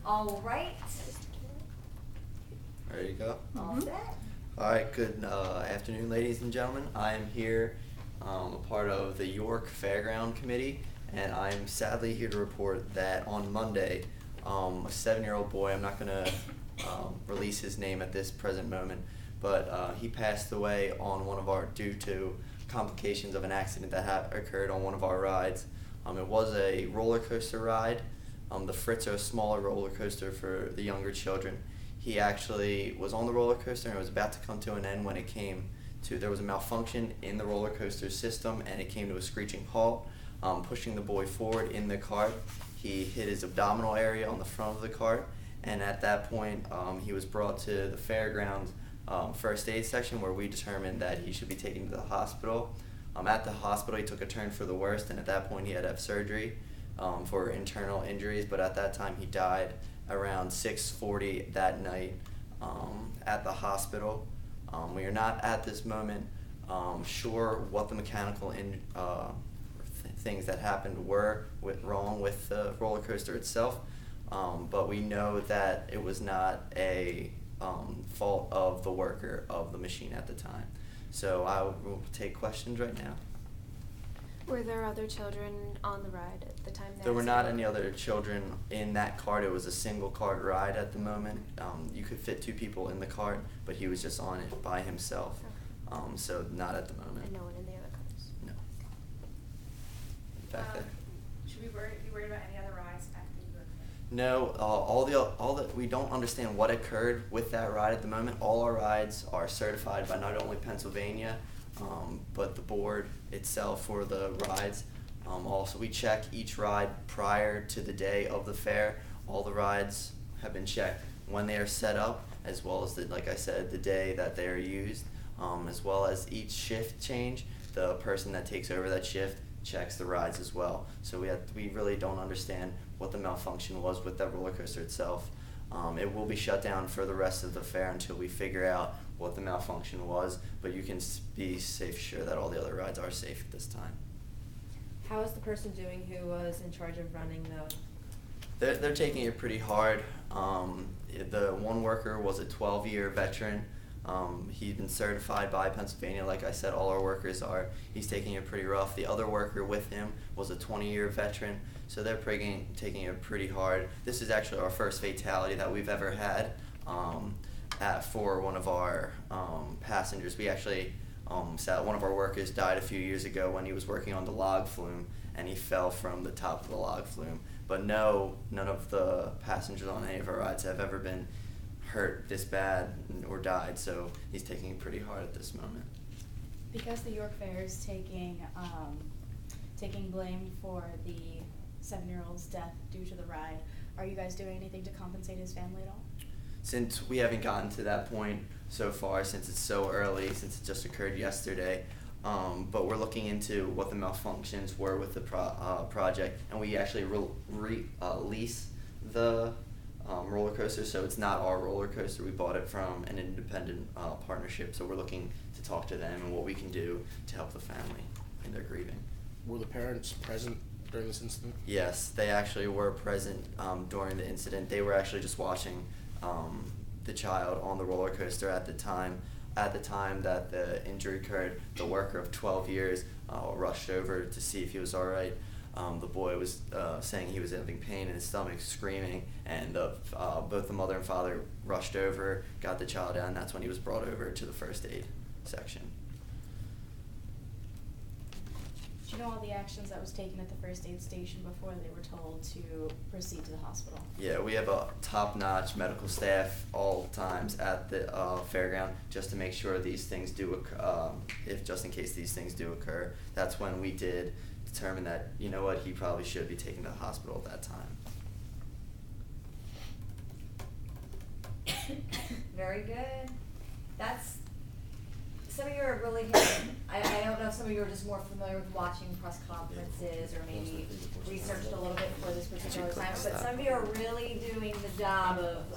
All right. Ready to go? All set. All right, good afternoon, ladies and gentlemen. I am here, a part of the York Fairground Committee, and I'm sadly here to report that on Monday, a 7-year-old boy, I'm not going to release his name at this present moment, but he passed away on due to complications of an accident that occurred on one of our rides. It was a roller coaster ride. The Fritz are a smaller roller coaster for the younger children. He actually was on the roller coaster and it was about to come to an end when there was a malfunction in the roller coaster system, and it came to a screeching halt, pushing the boy forward in the cart. He hit his abdominal area on the front of the cart, and at that point he was brought to the fairgrounds first aid section, where we determined that he should be taken to the hospital. At the hospital he took a turn for the worst, and at that point he had to have surgery for internal injuries, but at that time he died around 6:40 that night at the hospital. We are not at this moment sure what the mechanical things that happened were wrong with the roller coaster itself, but we know that it was not a fault of the worker of the machine at the time. So I will take questions right now. Were there other children on the ride at the time? There were not any other children in that cart. It was a single cart ride at the moment. You could fit 2 people in the cart, but he was just on it by himself. Okay. So not at the moment. And no one in the other cars? No. Back there. Should we be worried about any other rides at the York Fair? No, we don't understand what occurred with that ride at the moment. All our rides are certified by not only Pennsylvania, but the board itself for the rides. Also, we check each ride prior to the day of the fair. All the rides have been checked when they are set up, as well as like I said, the day that they are used, as well as each shift change. The person that takes over that shift checks the rides as well. So we really don't understand what the malfunction was with that roller coaster itself. It will be shut down for the rest of the fair until we figure out what the malfunction was, but you can be sure that all the other rides are safe at this time. How is the person doing who was in charge of running the? They're taking it pretty hard. The one worker was a 12-year veteran. He's been certified by Pennsylvania, like I said, all our workers are. He's taking it pretty rough. The other worker with him was a 20-year veteran, so they're taking it pretty hard. This is actually our first fatality that we've ever had for one of our passengers. We actually one of our workers died a few years ago when he was working on the log flume, and he fell from the top of the log flume. But none of the passengers on any of our rides have ever been hurt this bad or died, so he's taking it pretty hard at this moment. Because the York Fair is taking blame for the 7-year-old's death due to the ride, are you guys doing anything to compensate his family at all? Since we haven't gotten to that point so far, since it's so early, since it just occurred yesterday, but we're looking into what the malfunctions were with the project, and we actually lease the roller coaster, so it's not our roller coaster. We bought it from an independent partnership, so we're looking to talk to them and what we can do to help the family in their grieving. Were the parents present during this incident? Yes, they actually were present during the incident. They were actually just watching the child on the roller coaster at the time. At the time that the injury occurred, the worker of 12 years rushed over to see if he was all right. The boy was saying he was having pain in his stomach, screaming, and both the mother and father rushed over, got the child down, and that's when he was brought over to the first aid section. Do you know all the actions that was taken at the first aid station before they were told to proceed to the hospital? Yeah, we have a top-notch medical staff all times at the fairground, just to make sure these things do occur, just in case these things do occur. That's when we did determine that, you know what, he probably should be taken to the hospital at that time. Very good. Some of you are really I don't know if some of you are just more familiar with watching press conferences or maybe researched a little bit for this particular time, but some of you are really doing the job of